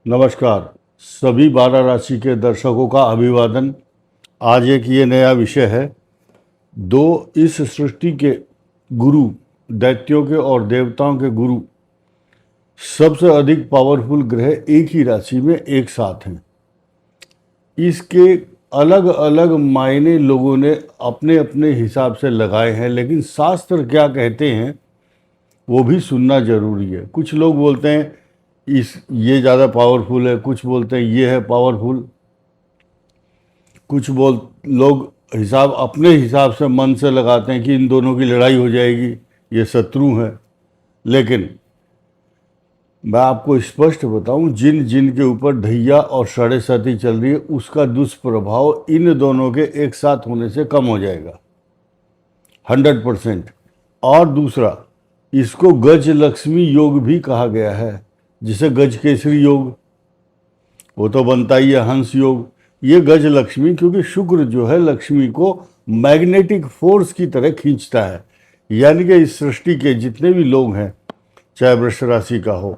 नमस्कार। सभी 12 राशि के दर्शकों का अभिवादन। आज एक ये नया विषय है। दो इस सृष्टि के गुरु, दैत्यों के और देवताओं के गुरु, सबसे अधिक पावरफुल ग्रह एक ही राशि में एक साथ हैं। इसके अलग अलग मायने लोगों ने अपने अपने हिसाब से लगाए हैं, लेकिन शास्त्र क्या कहते हैं वो भी सुनना जरूरी है। कुछ लोग बोलते हैं ये ज़्यादा पावरफुल है, कुछ बोलते हैं ये है पावरफुल, कुछ लोग अपने हिसाब से मन से लगाते हैं कि इन दोनों की लड़ाई हो जाएगी, ये शत्रु हैं। लेकिन मैं आपको स्पष्ट बताऊं, जिन जिन के ऊपर ढैया और साढ़े साती चल रही है, उसका दुष्प्रभाव इन दोनों के एक साथ होने से कम हो जाएगा 100%। और दूसरा, इसको गज लक्ष्मी योग भी कहा गया है, जिसे गज केसरी योग, वो तो बनता ही है हंस योग। ये गज लक्ष्मी, क्योंकि शुक्र जो है लक्ष्मी को मैग्नेटिक फोर्स की तरह खींचता है। यानी कि इस सृष्टि के जितने भी लोग हैं, चाहे वृष राशि का हो,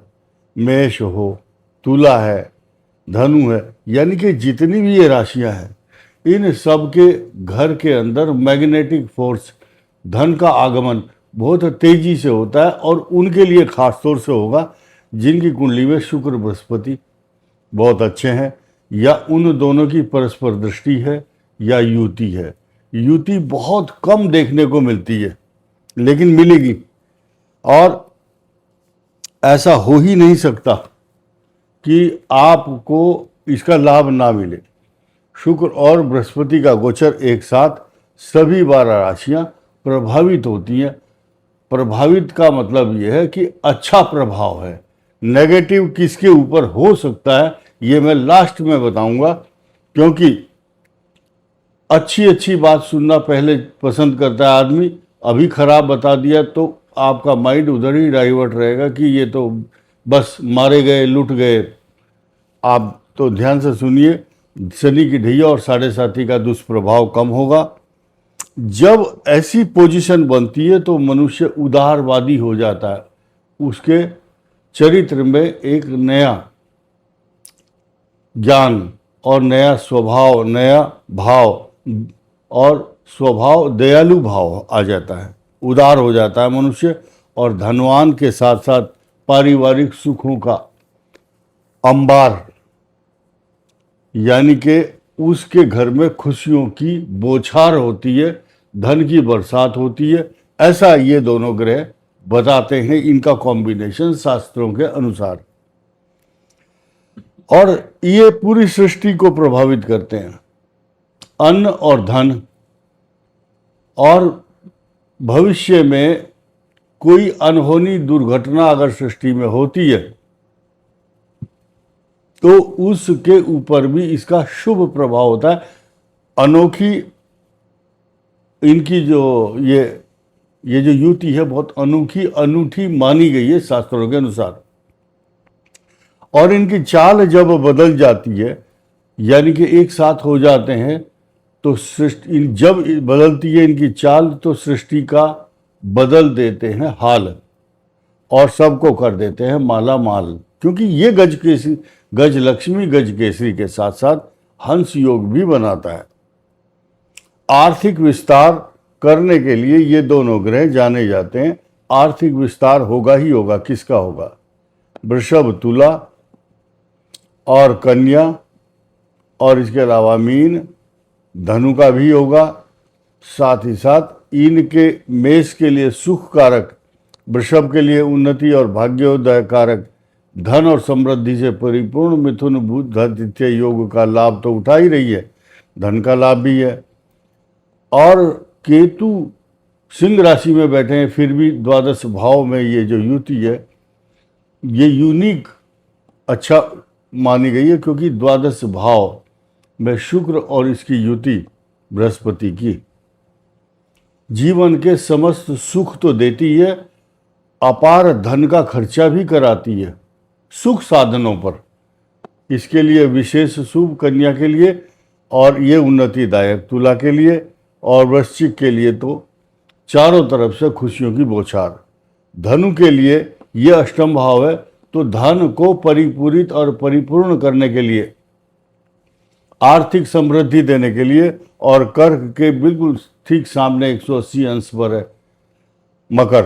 मेष हो, तुला है, धनु है, यानी कि जितनी भी ये राशियां हैं, इन सब के घर के अंदर मैग्नेटिक फोर्स, धन का आगमन बहुत तेजी से होता है। और उनके लिए खास तौर से होगा जिनकी कुंडली में शुक्र बृहस्पति बहुत अच्छे हैं, या उन दोनों की परस्पर दृष्टि है, या युति है। युति बहुत कम देखने को मिलती है, लेकिन मिलेगी। और ऐसा हो ही नहीं सकता कि आपको इसका लाभ ना मिले। शुक्र और बृहस्पति का गोचर एक साथ सभी 12 राशियां प्रभावित होती हैं। प्रभावित का मतलब यह है कि अच्छा प्रभाव है। नेगेटिव किसके ऊपर हो सकता है ये मैं लास्ट में बताऊंगा, क्योंकि अच्छी बात सुनना पहले पसंद करता है आदमी। अभी खराब बता दिया तो आपका माइंड उधर ही डाइवर्ट रहेगा कि ये तो बस मारे गए, लुट गए। आप तो ध्यान से सुनिए, शनि की ढैया और साढ़े साती का दुष्प्रभाव कम होगा। जब ऐसी पोजीशन बनती है तो मनुष्य उदारवादी हो जाता है। उसके चरित्र में एक नया ज्ञान और नया स्वभाव, नया भाव और स्वभाव दयालु भाव आ जाता है, उदार हो जाता है मनुष्य। और धनवान के साथ साथ पारिवारिक सुखों का अंबार, यानी कि उसके घर में खुशियों की बौछार होती है, धन की बरसात होती है। ऐसा ये दोनों ग्रह बताते हैं, इनका कॉम्बिनेशन शास्त्रों के अनुसार। और ये पूरी सृष्टि को प्रभावित करते हैं, अन्न और धन। और भविष्य में कोई अनहोनी दुर्घटना अगर सृष्टि में होती है तो उसके ऊपर भी इसका शुभ प्रभाव होता है। अनोखी इनकी जो ये जो युति है बहुत अनूठी मानी गई है शास्त्रों के अनुसार। और इनकी चाल जब बदल जाती है, यानी कि एक साथ हो जाते हैं, तो सृष्टि जब बदलती है इनकी चाल, तो सृष्टि का बदल देते हैं हाल, और सबको कर देते हैं माला माल। क्योंकि ये गज लक्ष्मी गज केसरी के साथ साथ हंस योग भी बनाता है। आर्थिक विस्तार करने के लिए ये दोनों ग्रह जाने जाते हैं। आर्थिक विस्तार होगा ही होगा। किसका होगा? वृषभ, तुला और कन्या, और इसके अलावा मीन, धनु का भी होगा। साथ ही साथ इनके मेष के लिए सुख कारक, वृषभ के लिए उन्नति और भाग्योदय कारक, धन और समृद्धि से परिपूर्ण मिथुन बुध आदित्य योग का लाभ तो उठा ही रही है, धन का लाभ भी है। और केतु सिंह राशि में बैठे हैं, फिर भी द्वादश भाव में ये जो युति है ये यूनिक अच्छा मानी गई है, क्योंकि द्वादश भाव में शुक्र और इसकी युति बृहस्पति की जीवन के समस्त सुख तो देती है, अपार धन का खर्चा भी कराती है सुख साधनों पर। इसके लिए विशेष शुभ कन्या के लिए, और ये उन्नतिदायक तुला के लिए, और वृश्चिक के लिए तो चारों तरफ से खुशियों की बौछार। धनु के लिए ये अष्टम भाव है, तो धन को परिपूरित और परिपूर्ण करने के लिए, आर्थिक समृद्धि देने के लिए, और कर्क के बिल्कुल ठीक सामने 180 अंश पर है मकर।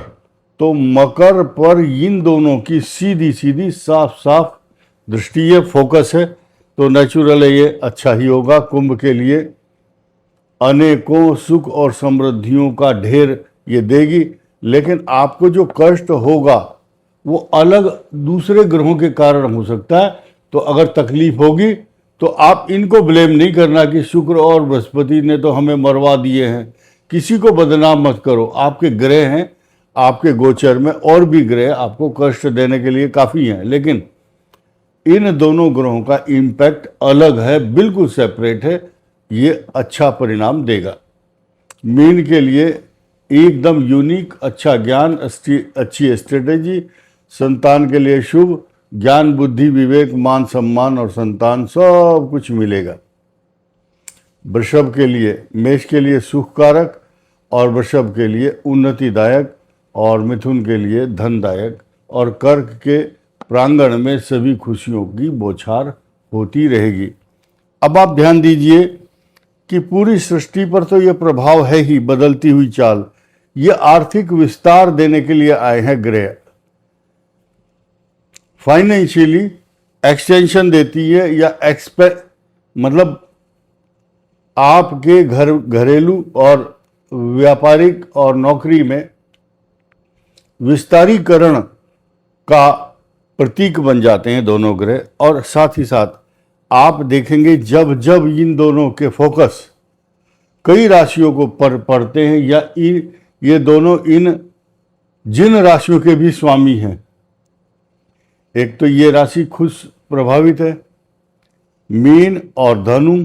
तो मकर पर इन दोनों की सीधी सीधी साफ साफ दृष्टि है, फोकस है, तो नेचुरल है ये अच्छा ही होगा। कुंभ के लिए अनेकों सुख और समृद्धियों का ढेर ये देगी, लेकिन आपको जो कष्ट होगा वो अलग दूसरे ग्रहों के कारण हो सकता है। तो अगर तकलीफ होगी तो आप इनको ब्लेम नहीं करना कि शुक्र और बृहस्पति ने तो हमें मरवा दिए हैं। किसी को बदनाम मत करो, आपके ग्रह हैं, आपके गोचर में और भी ग्रह आपको कष्ट देने के लिए काफ़ी हैं, लेकिन इन दोनों ग्रहों का इम्पैक्ट अलग है, बिल्कुल सेपरेट है। ये अच्छा परिणाम देगा। मीन के लिए एकदम यूनिक, अच्छा ज्ञान, अच्छी स्ट्रेटेजी, संतान के लिए शुभ, ज्ञान बुद्धि विवेक मान सम्मान और संतान सब कुछ मिलेगा। वृषभ के लिए, मेष के लिए सुखकारक, और वृषभ के लिए उन्नतिदायक, और मिथुन के लिए धनदायक, और कर्क के प्रांगण में सभी खुशियों की बौछार होती रहेगी। अब आप ध्यान दीजिए कि पूरी सृष्टि पर तो ये प्रभाव है ही, बदलती हुई चाल। ये आर्थिक विस्तार देने के लिए आए हैं ग्रह। फाइनेंशियली एक्सटेंशन देती है, या मतलब आपके घरेलू और व्यापारिक और नौकरी में विस्तारीकरण का प्रतीक बन जाते हैं दोनों ग्रह। और साथ ही साथ आप देखेंगे जब जब इन दोनों के फोकस कई राशियों को पढ़ते हैं, या ये दोनों इन जिन राशियों के भी स्वामी हैं, एक तो ये राशि खुद प्रभावित है, मीन और धनु,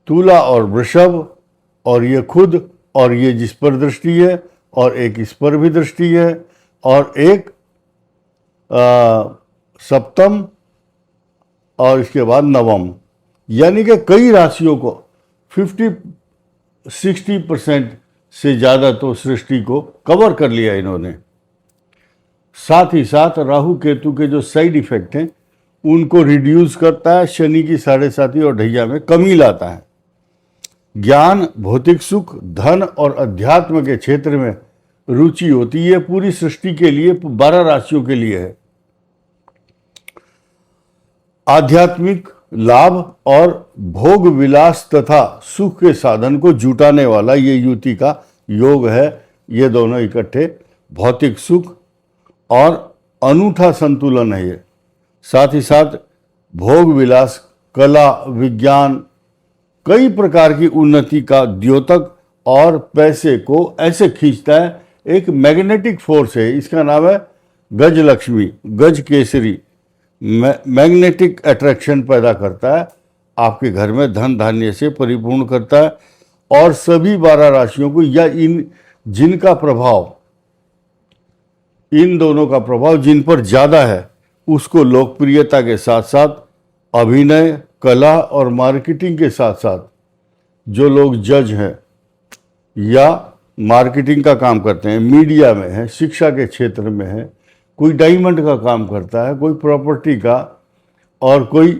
तुला और वृषभ, और ये खुद, और ये जिस पर दृष्टि है, और एक इस पर भी दृष्टि है, और एक सप्तम, और इसके बाद नवम। यानी कि कई राशियों को 50-60% से ज़्यादा तो सृष्टि को कवर कर लिया इन्होंने। साथ ही साथ राहु केतु के जो साइड इफेक्ट हैं उनको रिड्यूस करता है, शनि की 7.5 और ढैया में कमी लाता है। ज्ञान, भौतिक सुख, धन और अध्यात्म के क्षेत्र में रुचि होती है। पूरी सृष्टि के लिए, 12 राशियों के लिए है। आध्यात्मिक लाभ और भोग विलास तथा सुख के साधन को जुटाने वाला ये युति का योग है। ये दोनों इकट्ठे भौतिक सुख और अनूठा संतुलन है ये। साथ ही साथ भोग विलास, कला, विज्ञान, कई प्रकार की उन्नति का द्योतक और पैसे को ऐसे खींचता है। एक मैग्नेटिक फोर्स है, इसका नाम है गज लक्ष्मी, गज केसरी। मैग्नेटिक अट्रैक्शन पैदा करता है, आपके घर में धन धान्य से परिपूर्ण करता है। और सभी 12 राशियों को, या जिनका प्रभाव, इन दोनों का प्रभाव जिन पर ज़्यादा है, उसको लोकप्रियता के साथ साथ अभिनय, कला और मार्केटिंग के साथ साथ जो लोग जज हैं या मार्केटिंग का काम करते हैं, मीडिया में है, शिक्षा के क्षेत्र में है, कोई डायमंड का काम करता है, कोई प्रॉपर्टी का, और कोई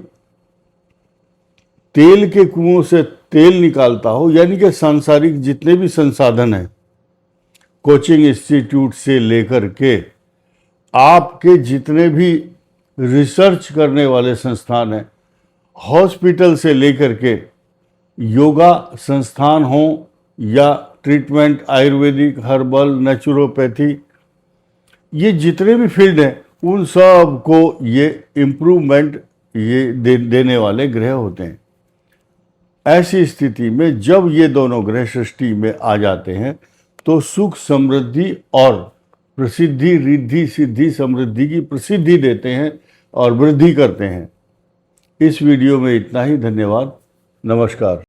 तेल के कुओं से तेल निकालता हो, यानी कि सांसारिक जितने भी संसाधन हैं, कोचिंग इंस्टीट्यूट से लेकर के आपके जितने भी रिसर्च करने वाले संस्थान हैं, हॉस्पिटल से लेकर के योगा संस्थान हो या ट्रीटमेंट, आयुर्वेदिक, हर्बल, नेचुरोपैथी, ये जितने भी फील्ड हैं उन सब को ये इम्प्रूवमेंट देने वाले ग्रह होते हैं। ऐसी स्थिति में जब ये दोनों ग्रह सृष्टि में आ जाते हैं तो सुख, समृद्धि और प्रसिद्धि, रिद्धि, सिद्धि, समृद्धि की प्रसिद्धि देते हैं और वृद्धि करते हैं। इस वीडियो में इतना ही। धन्यवाद। नमस्कार।